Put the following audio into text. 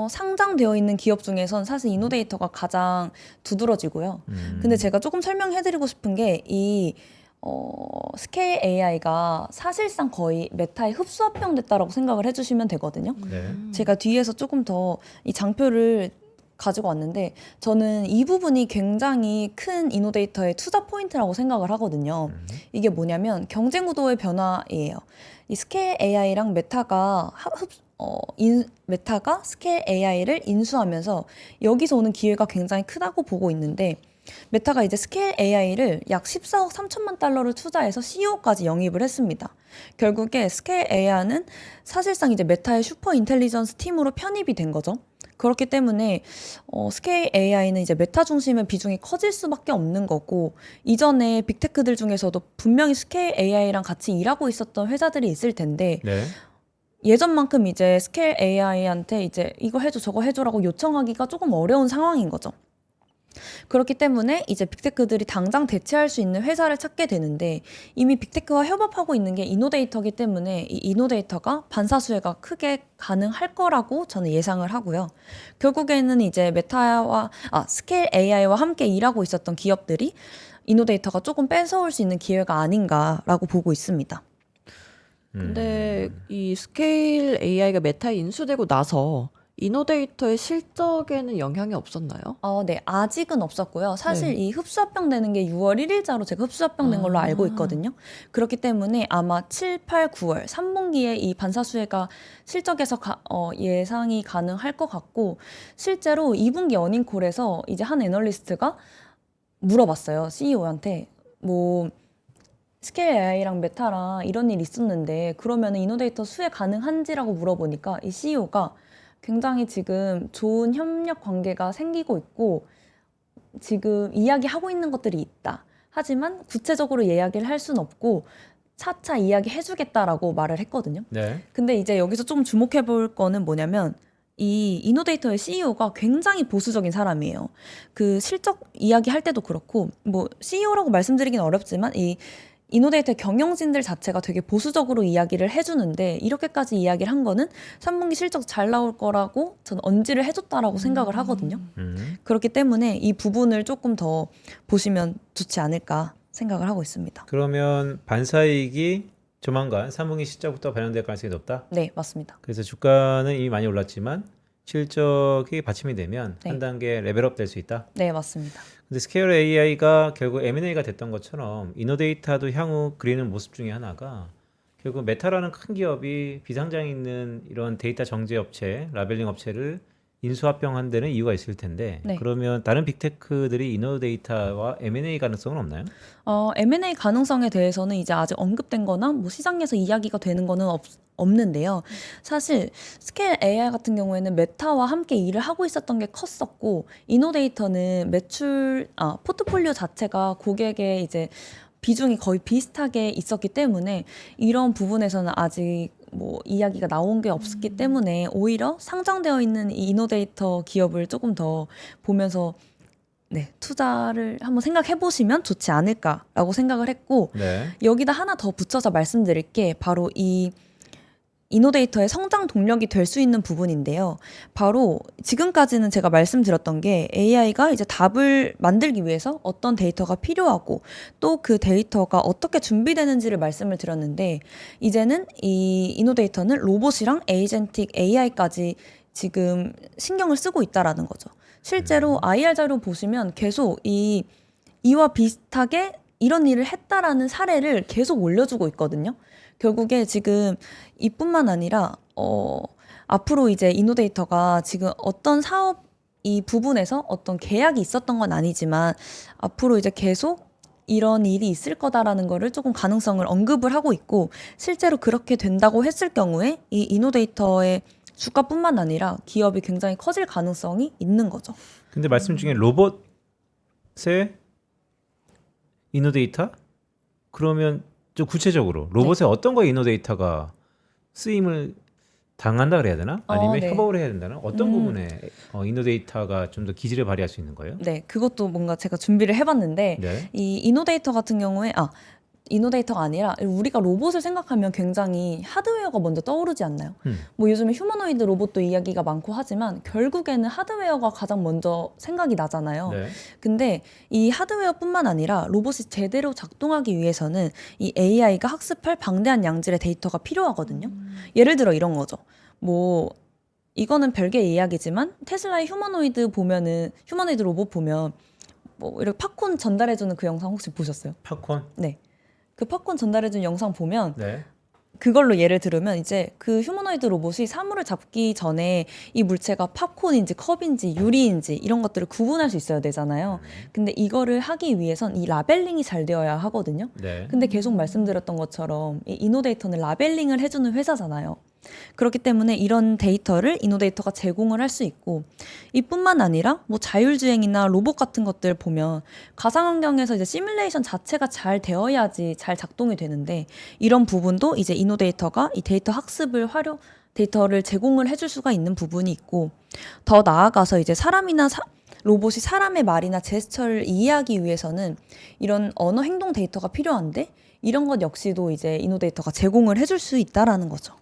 상장되어 있는 기업 중에선 사실 이노데이터가 가장 두드러지고요. 근데 제가 조금 설명해드리고 싶은 게 스케일 AI가 사실상 거의 메타에 흡수합병됐다라고 생각을 해주시면 되거든요. 네. 제가 뒤에서 조금 더 이 장표를 가지고 왔는데 저는 이 부분이 굉장히 큰 이노데이터의 투자 포인트라고 생각을 하거든요. 이게 뭐냐면 경쟁 구도의 변화예요. 이 스케일 AI랑 메타가 스케일 AI를 인수하면서 여기서 오는 기회가 굉장히 크다고 보고 있는데 메타가 이제 스케일 AI를 약 14억 3천만 달러를 투자해서 CEO까지 영입을 했습니다. 결국에 스케일 AI는 사실상 이제 메타의 슈퍼 인텔리전스 팀으로 편입이 된 거죠. 그렇기 때문에 스케일 AI는 이제 메타 중심의 비중이 커질 수밖에 없는 거고 이전에 빅테크들 중에서도 분명히 스케일 AI랑 같이 일하고 있었던 회사들이 있을 텐데 네. 예전만큼 이제 스케일 AI한테 이제 이거 해줘 저거 해줘라고 요청하기가 조금 어려운 상황인 거죠. 그렇기 때문에 이제 빅테크들이 당장 대체할 수 있는 회사를 찾게 되는데 이미 빅테크와 협업하고 있는 게 이노데이터이기 때문에 이 이노데이터가 반사수혜가 크게 가능할 거라고 저는 예상을 하고요. 결국에는 이제 스케일 AI와 함께 일하고 있었던 기업들이 이노데이터가 조금 뺏어올 수 있는 기회가 아닌가라고 보고 있습니다. 근데 이 스케일 AI가 메타에 인수되고 나서 이노데이터의 실적에는 영향이 없었나요? 네, 아직은 없었고요. 사실 네. 이 흡수합병 되는 게 6월 1일자로 제가 흡수합병 된 걸로 알고 있거든요. 그렇기 때문에 아마 7, 8, 9월 3분기에 이 반사수혜가 실적에서 예상이 가능할 것 같고 실제로 2분기 어닝콜에서 이제 한 애널리스트가 물어봤어요. CEO한테 뭐 스케일 AI랑 메타랑 이런 일 있었는데 그러면 이노데이터 수혜 가능한지라고 물어보니까 이 CEO가 굉장히 지금 좋은 협력 관계가 생기고 있고 지금 이야기하고 있는 것들이 있다. 하지만 구체적으로 이야기를 할 수는 없고 차차 이야기해주겠다라고 말을 했거든요. 네. 근데 이제 여기서 좀 주목해 볼 거는 뭐냐면 이 이노데이터의 CEO가 굉장히 보수적인 사람이에요. 그 실적 이야기할 때도 그렇고 뭐 CEO라고 말씀드리긴 어렵지만 이 이노데이터 경영진들 자체가 되게 보수적으로 이야기를 해주는데 이렇게까지 이야기를 한 거는 3분기 실적 잘 나올 거라고 저는 언지를 해줬다라고 생각을 하거든요. 그렇기 때문에 이 부분을 조금 더 보시면 좋지 않을까 생각을 하고 있습니다. 그러면 반사이익이 조만간 3분기 실적부터 반영될 가능성이 높다? 네, 맞습니다. 그래서 주가는 이미 많이 올랐지만 실적이 받침이 되면 네. 한 단계 레벨업 될 수 있다? 네, 맞습니다. 근데 스케일 AI가 결국 M&A가 됐던 것처럼 이노데이터도 향후 그리는 모습 중에 하나가 결국 메타라는 큰 기업이 비상장에 있는 이런 데이터 정제 업체, 라벨링 업체를 인수합병한 데는 이유가 있을 텐데 네. 그러면 다른 빅테크들이 이노데이터와 M&A 가능성은 없나요? M&A 가능성에 대해서는 이제 아직 언급된 거나 뭐 시장에서 이야기가 되는 거는 없는데요. 사실 스케일 AI 같은 경우에는 메타와 함께 일을 하고 있었던 게 컸었고 이노데이터는 포트폴리오 자체가 고객의 이제 비중이 거의 비슷하게 있었기 때문에 이런 부분에서는 아직 뭐 이야기가 나온 게 없었기 때문에 오히려 상장되어 있는 이 이노데이터 기업을 조금 더 보면서 네, 투자를 한번 생각해 보시면 좋지 않을까라고 생각을 했고 네. 여기다 하나 더 붙여서 말씀드릴 게 바로 이 이노데이터의 성장 동력이 될 수 있는 부분인데요. 바로 지금까지는 제가 말씀드렸던 게 AI가 이제 답을 만들기 위해서 어떤 데이터가 필요하고 또 그 데이터가 어떻게 준비되는지를 말씀을 드렸는데 이제는 이 이노데이터는 로봇이랑 에이전틱 AI까지 지금 신경을 쓰고 있다라는 거죠. 실제로 IR 자료 보시면 계속 이와 비슷하게 이런 일을 했다라는 사례를 계속 올려주고 있거든요. 결국에 지금 이뿐만 아니라 앞으로 이제 이노데이터가 지금 어떤 사업 이 부분에서 어떤 계약이 있었던 건 아니지만 앞으로 이제 계속 이런 일이 있을 거다라는 거를 조금 가능성을 언급을 하고 있고 실제로 그렇게 된다고 했을 경우에 이 이노데이터의 주가뿐만 아니라 기업이 굉장히 커질 가능성이 있는 거죠. 근데 말씀 중에 로봇의 이노데이터? 그러면 좀 구체적으로 로봇의 어떤 거에 이노데이터가 쓰임을 당한다 그래야 되나? 아니면 네. 협업을 해야 된다나? 어떤 부분에 이노데이터가 좀 더 기질을 발휘할 수 있는 거예요? 네, 그것도 뭔가 제가 준비를 해봤는데 네. 이 이노데이터 같은 경우에 이노데이터가 아니라 우리가 로봇을 생각하면 굉장히 하드웨어가 먼저 떠오르지 않나요? 뭐 요즘에 휴머노이드 로봇도 이야기가 많고 하지만 결국에는 하드웨어가 가장 먼저 생각이 나잖아요. 네. 근데 이 하드웨어뿐만 아니라 로봇이 제대로 작동하기 위해서는 이 AI가 학습할 방대한 양질의 데이터가 필요하거든요. 예를 들어 이런 거죠. 뭐 이거는 별개의 이야기지만 테슬라의 휴머노이드 로봇 보면 뭐 이렇게 팝콘 전달해주는 그 영상 혹시 보셨어요? 팝콘. 네. 그 팝콘 전달해주는 영상 보면 네. 그걸로 예를 들으면 이제 그 휴머노이드 로봇이 사물을 잡기 전에 이 물체가 팝콘인지 컵인지 유리인지 이런 것들을 구분할 수 있어야 되잖아요. 근데 이거를 하기 위해선 이 라벨링이 잘 되어야 하거든요. 네. 근데 계속 말씀드렸던 것처럼 이 이노데이터는 라벨링을 해주는 회사잖아요. 그렇기 때문에 이런 데이터를 이노데이터가 제공을 할 수 있고 이뿐만 아니라 뭐 자율주행이나 로봇 같은 것들 보면 가상환경에서 이제 시뮬레이션 자체가 잘 되어야지 잘 작동이 되는데 이런 부분도 이제 이노데이터가 이 데이터 학습을 데이터를 제공을 해줄 수가 있는 부분이 있고 더 나아가서 이제 로봇이 사람의 말이나 제스처를 이해하기 위해서는 이런 언어 행동 데이터가 필요한데 이런 것 역시도 이제 이노데이터가 제공을 해줄 수 있다라는 거죠.